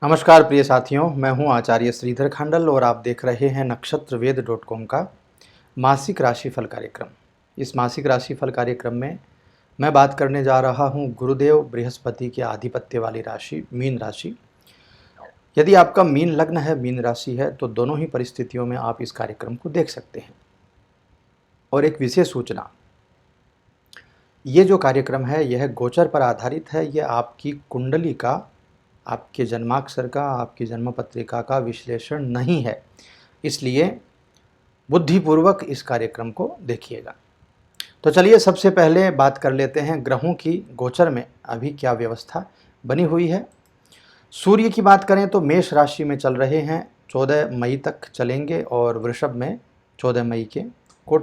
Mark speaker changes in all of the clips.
Speaker 1: नमस्कार प्रिय साथियों, मैं हूं आचार्य श्रीधर खंडल और आप देख रहे हैं नक्षत्रवेद.com का मासिक राशिफल कार्यक्रम। इस मासिक राशिफल कार्यक्रम में मैं बात करने जा रहा हूं गुरुदेव बृहस्पति के आधिपत्य वाली राशि मीन राशि। यदि आपका मीन लग्न है, मीन राशि है, तो दोनों ही परिस्थितियों में आप इस कार्यक्रम को देख सकते हैं। और एक विशेष सूचना, ये जो कार्यक्रम है यह गोचर पर आधारित है। यह आपकी कुंडली का, आपके जन्माक्षर का, आपकी जन्म पत्रिका का विश्लेषण नहीं है, इसलिए बुद्धिपूर्वक इस कार्यक्रम को देखिएगा। तो चलिए सबसे पहले बात कर लेते हैं ग्रहों की गोचर में अभी क्या व्यवस्था बनी हुई है। सूर्य की बात करें तो मेष राशि में चल रहे हैं, 14 मई तक चलेंगे और वृषभ में 14 मई के को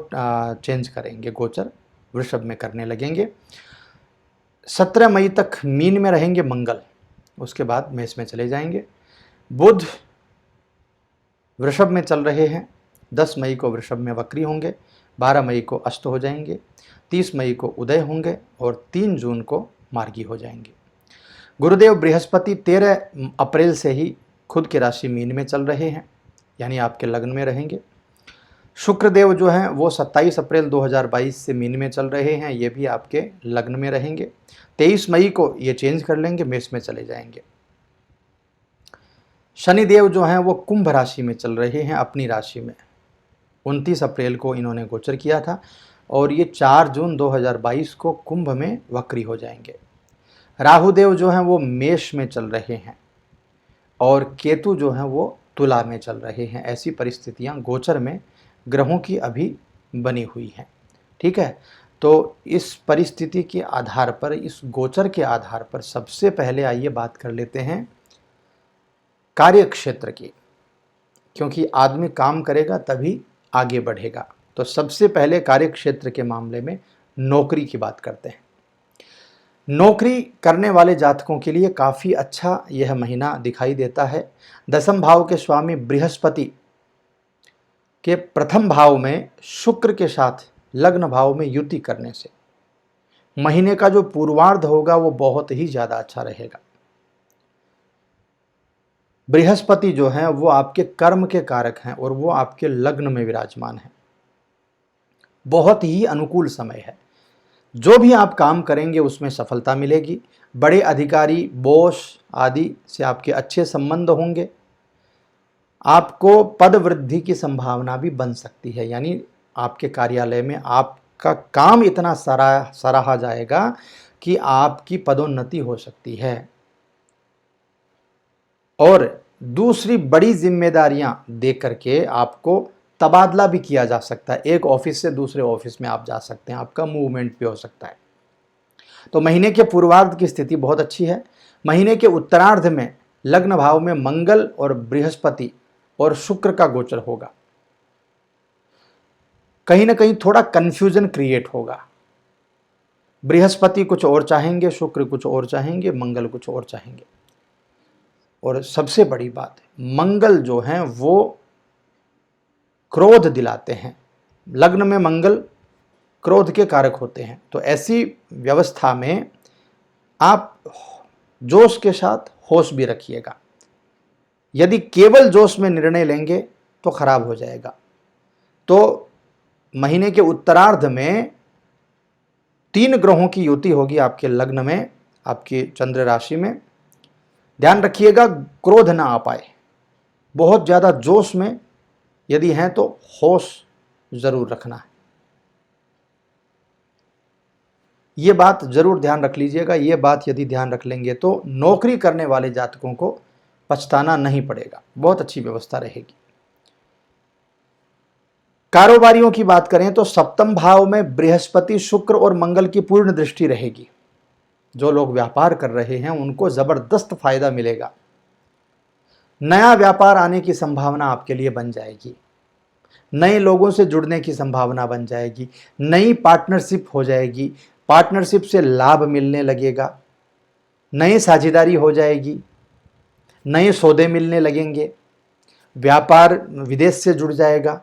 Speaker 1: चेंज करेंगे, गोचर वृषभ में करने लगेंगे। 17 मई तक मीन में रहेंगे मंगल, उसके बाद मेष में चले जाएंगे। बुध वृषभ में चल रहे हैं, 10 मई को वृषभ में वक्री होंगे, 12 मई को अस्त हो जाएंगे, 30 मई को उदय होंगे और 3 जून को मार्गी हो जाएंगे। गुरुदेव बृहस्पति 13 अप्रैल से ही खुद की राशि मीन में चल रहे हैं, यानी आपके लग्न में रहेंगे। शुक्रदेव जो हैं वो 27 अप्रैल 2022 से मीन में चल रहे हैं, ये भी आपके लग्न में रहेंगे। 23 मई को ये चेंज कर लेंगे, मेष में चले जाएंगे। शनिदेव जो हैं वो कुंभ राशि में चल रहे हैं, अपनी राशि में 29 अप्रैल को इन्होंने गोचर किया था और ये 4 जून 2022 को कुंभ में वक्री हो जाएंगे। राहुदेव जो हैं वो मेष में चल रहे हैं और केतु जो हैं वो तुला में चल रहे हैं। ऐसी परिस्थितियां गोचर में ग्रहों की अभी बनी हुई हैं। ठीक है, तो इस परिस्थिति के आधार पर, इस गोचर के आधार पर सबसे पहले आइए बात कर लेते हैं कार्य क्षेत्र की, क्योंकि आदमी काम करेगा तभी आगे बढ़ेगा। तो सबसे पहले कार्य क्षेत्र के मामले में नौकरी की बात करते हैं। नौकरी करने वाले जातकों के लिए काफ़ी अच्छा यह महीना दिखाई देता है। दसम भाव के स्वामी बृहस्पति के प्रथम भाव में शुक्र के साथ लग्न भाव में युति करने से महीने का जो पूर्वार्ध होगा वो बहुत ही ज़्यादा अच्छा रहेगा। बृहस्पति जो हैं वो आपके कर्म के कारक हैं और वो आपके लग्न में विराजमान है। बहुत ही अनुकूल समय है, जो भी आप काम करेंगे उसमें सफलता मिलेगी। बड़े अधिकारी, बॉस आदि से आपके अच्छे संबंध होंगे। आपको पद वृद्धि की संभावना भी बन सकती है, यानी आपके कार्यालय में आपका काम इतना सराहा जाएगा कि आपकी पदोन्नति हो सकती है। और दूसरी बड़ी जिम्मेदारियां दे करके आपको तबादला भी किया जा सकता है। एक ऑफिस से दूसरे ऑफिस में आप जा सकते हैं, आपका मूवमेंट भी हो सकता है। तो महीने के पूर्वार्ध की स्थिति बहुत अच्छी है। महीने के उत्तरार्ध में लग्न भाव में मंगल और बृहस्पति और शुक्र का गोचर होगा। कहीं ना कहीं थोड़ा कंफ्यूजन क्रिएट होगा। बृहस्पति कुछ और चाहेंगे, शुक्र कुछ और चाहेंगे, मंगल कुछ और चाहेंगे। और सबसे बड़ी बात है, मंगल जो हैं वो क्रोध दिलाते हैं। लग्न में मंगल क्रोध के कारक होते हैं। तो ऐसी व्यवस्था में आप जोश के साथ होश भी रखिएगा। यदि केवल जोश में निर्णय लेंगे तो खराब हो जाएगा। तो महीने के उत्तरार्ध में 3 ग्रहों की युति होगी आपके लग्न में, आपकी चंद्र राशि में। ध्यान रखिएगा क्रोध ना आ पाए। बहुत ज़्यादा जोश में यदि हैं तो होश जरूर रखना है। ये बात जरूर ध्यान रख लीजिएगा। ये बात यदि ध्यान रख लेंगे तो नौकरी करने वाले जातकों को पछताना नहीं पड़ेगा, बहुत अच्छी व्यवस्था रहेगी। कारोबारियों की बात करें तो सप्तम भाव में बृहस्पति, शुक्र और मंगल की पूर्ण दृष्टि रहेगी। जो लोग व्यापार कर रहे हैं उनको जबरदस्त फायदा मिलेगा। नया व्यापार आने की संभावना आपके लिए बन जाएगी। नए लोगों से जुड़ने की संभावना बन जाएगी। नई पार्टनरशिप हो जाएगी। पार्टनरशिप से लाभ मिलने लगेगा। नई साझेदारी हो जाएगी। नए सौदे मिलने लगेंगे। व्यापार विदेश से जुड़ जाएगा।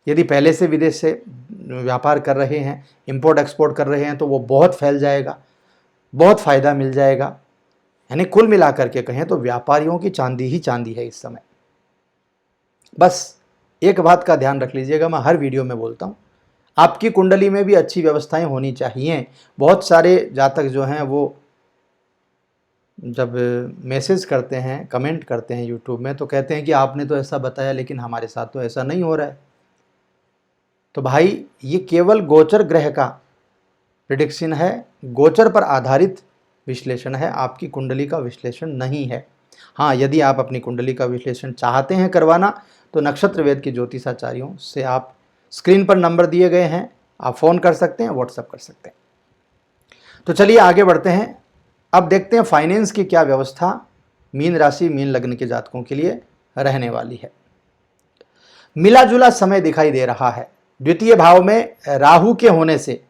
Speaker 1: यदि पहले से विदेश से व्यापार कर रहे हैं, इंपोर्ट एक्सपोर्ट कर रहे हैं, तो वो बहुत फैल जाएगा, बहुत फ़ायदा मिल जाएगा, यानी कुल मिलाकर के कहें तो व्यापारियों की चांदी ही चांदी है इस समय। बस एक बात का ध्यान रख लीजिएगा, मैं हर वीडियो में बोलता हूँ, आपकी कुंडली में भी अच्छी व्यवस्थाएं होनी चाहिए। बहुत सारे जातक जो हैं वो जब मैसेज करते हैं, कमेंट करते हैं यूट्यूब में, तो कहते हैं कि आपने तो ऐसा बताया लेकिन हमारे साथ तो ऐसा नहीं हो रहा है। तो भाई ये केवल गोचर ग्रह का प्रिडिक्शन है, गोचर पर आधारित विश्लेषण है, आपकी कुंडली का विश्लेषण नहीं है। हाँ, यदि आप अपनी कुंडली का विश्लेषण चाहते हैं करवाना तो नक्षत्र वेद के ज्योतिषाचार्यों से आप स्क्रीन पर नंबर दिए गए हैं, आप फ़ोन कर सकते हैं, व्हाट्सएप कर सकते हैं। तो चलिए आगे बढ़ते हैं। अब देखते हैं फाइनेंस की क्या व्यवस्था मीन राशि मीन लग्न के जातकों के लिए रहने वाली है। मिला जुला समय दिखाई दे रहा है। द्वितीय भाव में राहु के होने से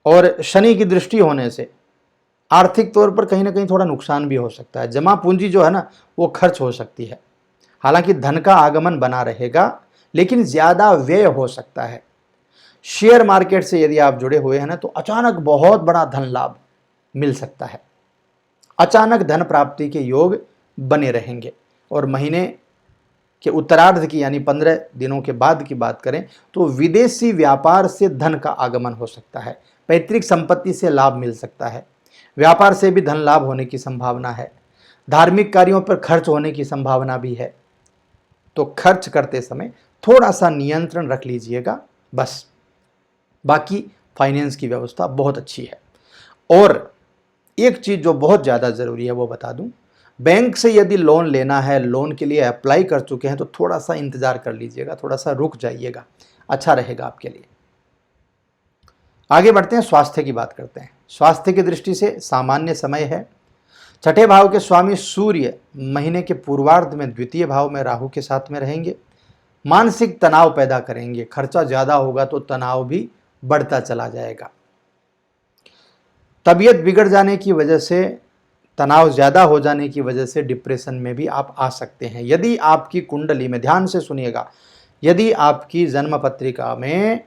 Speaker 1: और शनि की दृष्टि होने से आर्थिक तौर पर कहीं ना कहीं थोड़ा नुकसान भी हो सकता है। जमा पूंजी जो है ना वो खर्च हो सकती है। हालांकि धन का आगमन बना रहेगा लेकिन ज़्यादा व्यय हो सकता है। शेयर मार्केट से यदि आप जुड़े हुए हैं ना तो अचानक बहुत बड़ा धन लाभ मिल सकता है। अचानक धन प्राप्ति के योग बने रहेंगे। और महीने के उत्तरार्ध की यानी 15 दिनों के बाद की बात करें तो विदेशी व्यापार से धन का आगमन हो सकता है। पैतृक संपत्ति से लाभ मिल सकता है। व्यापार से भी धन लाभ होने की संभावना है। धार्मिक कार्यों पर खर्च होने की संभावना भी है। तो खर्च करते समय थोड़ा सा नियंत्रण रख लीजिएगा बस। बाकी फाइनेंस की व्यवस्था बहुत अच्छी है। और एक चीज़ जो बहुत ज़्यादा ज़रूरी है वो बता दूं, बैंक से यदि लोन लेना है, लोन के लिए अप्लाई कर चुके हैं तो थोड़ा सा इंतज़ार कर लीजिएगा, थोड़ा सा रुक जाइएगा, अच्छा रहेगा आपके लिए। आगे बढ़ते हैं, स्वास्थ्य की बात करते हैं। स्वास्थ्य की दृष्टि से सामान्य समय है। छठे भाव के स्वामी सूर्य महीने के पूर्वार्ध में द्वितीय भाव में राहु के साथ में रहेंगे। मानसिक तनाव पैदा करेंगे। खर्चा ज़्यादा होगा तो तनाव भी बढ़ता चला जाएगा। तबीयत बिगड़ जाने की वजह से, तनाव ज़्यादा हो जाने की वजह से डिप्रेशन में भी आप आ सकते हैं। यदि आपकी कुंडली में, ध्यान से सुनिएगा, यदि आपकी जन्म पत्रिका में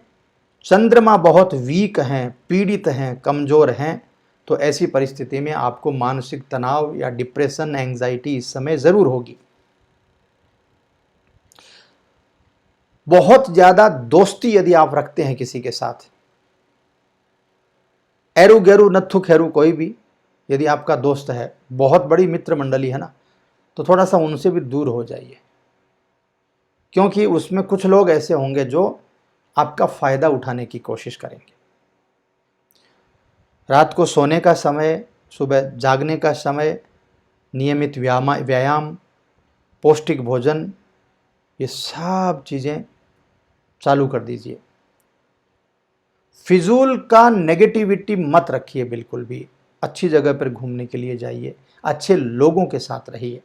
Speaker 1: चंद्रमा बहुत वीक हैं, पीड़ित हैं, कमज़ोर हैं, तो ऐसी परिस्थिति में आपको मानसिक तनाव या डिप्रेशन, एंजाइटी इस समय ज़रूर होगी। बहुत ज़्यादा दोस्ती यदि आप रखते हैं किसी के साथ, एरू गैरू नत्थु खैरू कोई भी यदि आपका दोस्त है, बहुत बड़ी मित्र मंडली है ना, तो थोड़ा सा उनसे भी दूर हो जाइए। क्योंकि उसमें कुछ लोग ऐसे होंगे जो आपका फ़ायदा उठाने की कोशिश करेंगे। रात को सोने का समय, सुबह जागने का समय, नियमित व्यायाम, पौष्टिक भोजन, ये सब चीज़ें चालू कर दीजिए। फिजूल का नेगेटिविटी मत रखिए बिल्कुल भी। अच्छी जगह पर घूमने के लिए जाइए, अच्छे लोगों के साथ रहिए।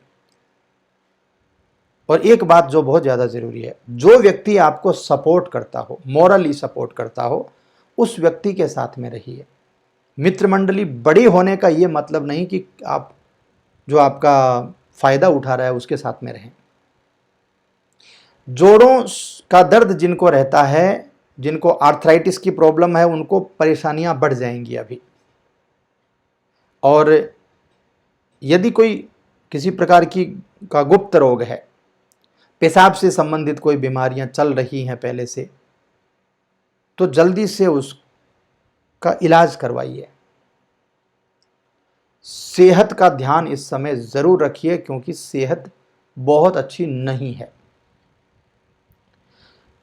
Speaker 1: और एक बात जो बहुत ज़्यादा ज़रूरी है, जो व्यक्ति आपको सपोर्ट करता हो, मॉरली सपोर्ट करता हो, उस व्यक्ति के साथ में रहिए। मित्र मंडली बड़ी होने का ये मतलब नहीं कि आप जो आपका फ़ायदा उठा रहा है उसके साथ में रहें। जोड़ों का दर्द जिनको रहता है, जिनको आर्थराइटिस की प्रॉब्लम है, उनको परेशानियां बढ़ जाएंगी अभी। और यदि कोई किसी प्रकार की का गुप्त रोग है, पेशाब से संबंधित कोई बीमारियां चल रही हैं पहले से, तो जल्दी से उसका इलाज करवाइए। सेहत का ध्यान इस समय ज़रूर रखिए क्योंकि सेहत बहुत अच्छी नहीं है।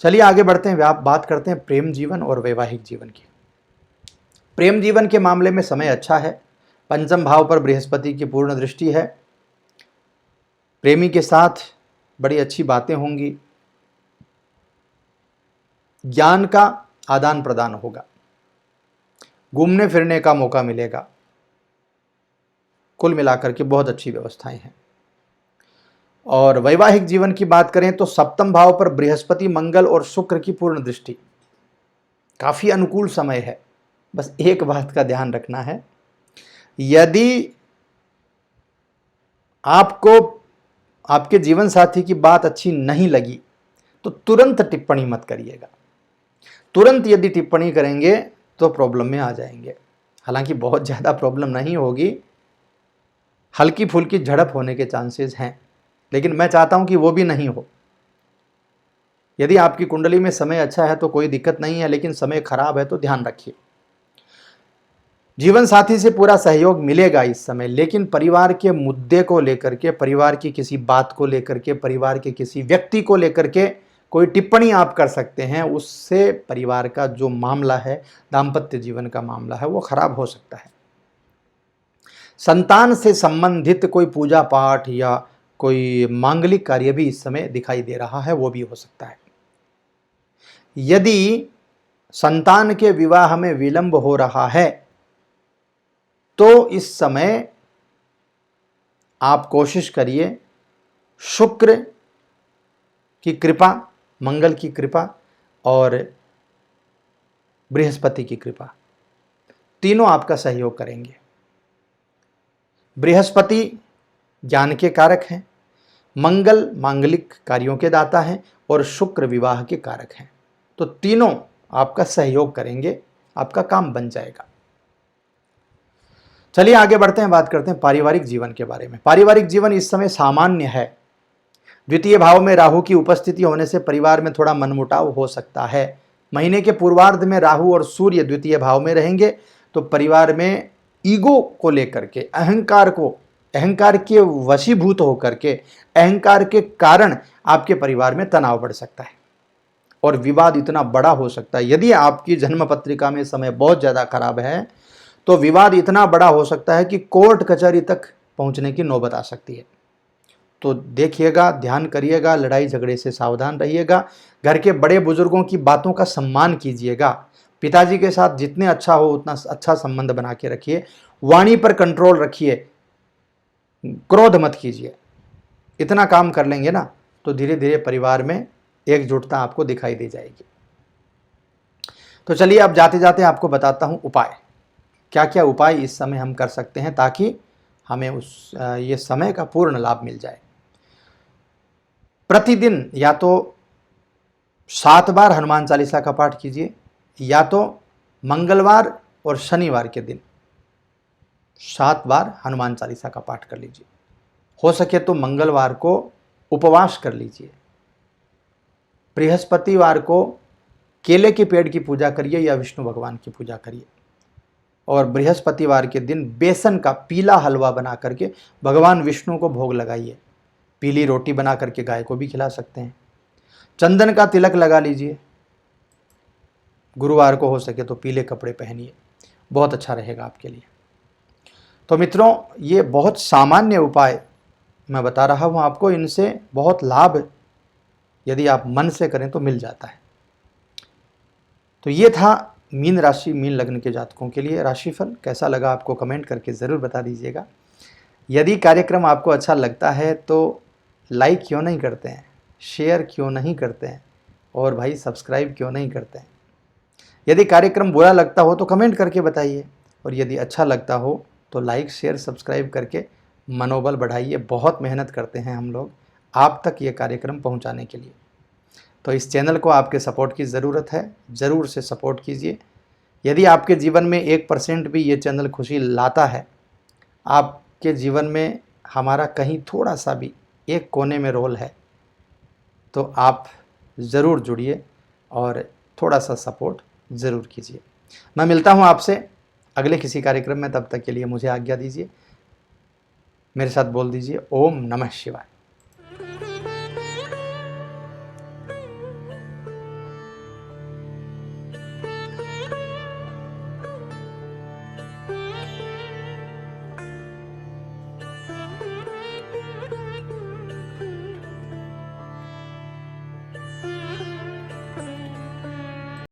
Speaker 1: चलिए आगे बढ़ते हैं, बात करते हैं प्रेम जीवन और वैवाहिक जीवन की। प्रेम जीवन के मामले में समय अच्छा है। पंचम भाव पर बृहस्पति की पूर्ण दृष्टि है। प्रेमी के साथ बड़ी अच्छी बातें होंगी। ज्ञान का आदान प्रदान होगा। घूमने फिरने का मौका मिलेगा। कुल मिलाकर के बहुत अच्छी व्यवस्थाएं हैं। और वैवाहिक जीवन की बात करें तो सप्तम भाव पर बृहस्पति, मंगल और शुक्र की पूर्ण दृष्टि, काफ़ी अनुकूल समय है। बस एक बात का ध्यान रखना है, यदि आपको आपके जीवन साथी की बात अच्छी नहीं लगी तो तुरंत टिप्पणी मत करिएगा। तुरंत यदि टिप्पणी करेंगे तो प्रॉब्लम में आ जाएंगे। हालांकि बहुत ज़्यादा प्रॉब्लम नहीं होगी, हल्की फुल्की झड़प होने के चांसेस हैं, लेकिन मैं चाहता हूं कि वो भी नहीं हो। यदि आपकी कुंडली में समय अच्छा है तो कोई दिक्कत नहीं है, लेकिन समय खराब है तो ध्यान रखिए। जीवन साथी से पूरा सहयोग मिलेगा इस समय, लेकिन परिवार के मुद्दे को लेकर के, परिवार की किसी बात को लेकर के, परिवार के किसी व्यक्ति को लेकर के कोई टिप्पणी आप कर सकते हैं, उससे परिवार का जो मामला है, दाम्पत्य जीवन का मामला है, वो खराब हो सकता है। संतान से संबंधित कोई पूजा पाठ या कोई मांगलिक कार्य भी इस समय दिखाई दे रहा है, वो भी हो सकता है। यदि संतान के विवाह में विलंब हो रहा है तो इस समय आप कोशिश करिए शुक्र की कृपा, मंगल की कृपा और बृहस्पति की कृपा, तीनों आपका सहयोग करेंगे। बृहस्पति ज्ञान के कारक हैं, मंगल मांगलिक कार्यों के दाता हैं और शुक्र विवाह के कारक हैं। तो तीनों आपका सहयोग करेंगे, आपका काम बन जाएगा। चलिए आगे बढ़ते हैं, बात करते हैं पारिवारिक जीवन के बारे में। पारिवारिक जीवन इस समय सामान्य है। द्वितीय भाव में राहु की उपस्थिति होने से परिवार में थोड़ा मनमुटाव हो सकता है। महीने के पूर्वार्ध में राहु और सूर्य द्वितीय भाव में रहेंगे तो परिवार में ईगो को लेकर के, अहंकार के वशीभूत होकर के, अहंकार के कारण आपके परिवार में तनाव बढ़ सकता है और विवाद इतना बड़ा हो सकता है। यदि आपकी जन्म पत्रिका में समय बहुत ज़्यादा खराब है तो विवाद इतना बड़ा हो सकता है कि कोर्ट कचहरी तक पहुंचने की नौबत आ सकती है। तो देखिएगा, ध्यान करिएगा, लड़ाई झगड़े से सावधान रहिएगा। घर के बड़े बुजुर्गों की बातों का सम्मान कीजिएगा। पिताजी के साथ जितने अच्छा हो उतना अच्छा संबंध बना के रखिए। वाणी पर कंट्रोल रखिए, क्रोध मत कीजिए। इतना काम कर लेंगे ना तो धीरे धीरे परिवार में एकजुटता आपको दिखाई दे जाएगी। तो चलिए अब जाते जाते आपको बताता हूं उपाय, क्या क्या उपाय इस समय हम कर सकते हैं ताकि हमें ये समय का पूर्ण लाभ मिल जाए। प्रतिदिन या तो 7 बार हनुमान चालीसा का पाठ कीजिए, या तो मंगलवार और शनिवार के दिन 7 बार हनुमान चालीसा का पाठ कर लीजिए। हो सके तो मंगलवार को उपवास कर लीजिए। बृहस्पतिवार को केले के पेड़ की पूजा करिए या विष्णु भगवान की पूजा करिए। और बृहस्पतिवार के दिन बेसन का पीला हलवा बना करके भगवान विष्णु को भोग लगाइए। पीली रोटी बना करके गाय को भी खिला सकते हैं। चंदन का तिलक लगा लीजिए। गुरुवार को हो सके तो पीले कपड़े पहनिए, बहुत अच्छा रहेगा आपके लिए। तो मित्रों, ये बहुत सामान्य उपाय मैं बता रहा हूँ आपको, इनसे बहुत लाभ यदि आप मन से करें तो मिल जाता है। तो ये था मीन राशि, मीन लग्न के जातकों के लिए राशिफल। कैसा लगा आपको कमेंट करके ज़रूर बता दीजिएगा। यदि कार्यक्रम आपको अच्छा लगता है तो लाइक क्यों नहीं करते हैं, शेयर क्यों नहीं करते हैं और भाई सब्सक्राइब क्यों नहीं करते हैं। यदि कार्यक्रम बुरा लगता हो तो कमेंट करके बताइए, और यदि अच्छा लगता हो तो लाइक शेयर सब्सक्राइब करके मनोबल बढ़ाइए। बहुत मेहनत करते हैं हम लोग आप तक ये कार्यक्रम पहुँचाने के लिए। तो इस चैनल को आपके सपोर्ट की ज़रूरत है, ज़रूर से सपोर्ट कीजिए। यदि आपके जीवन में 1% भी ये चैनल खुशी लाता है, आपके जीवन में हमारा कहीं थोड़ा सा भी एक कोने में रोल है, तो आप ज़रूर जुड़िए और थोड़ा सा सपोर्ट ज़रूर कीजिए। मैं मिलता हूँ आपसे अगले किसी कार्यक्रम में, तब तक के लिए मुझे आज्ञा दीजिए। मेरे साथ बोल दीजिए ओम नमः शिवाय।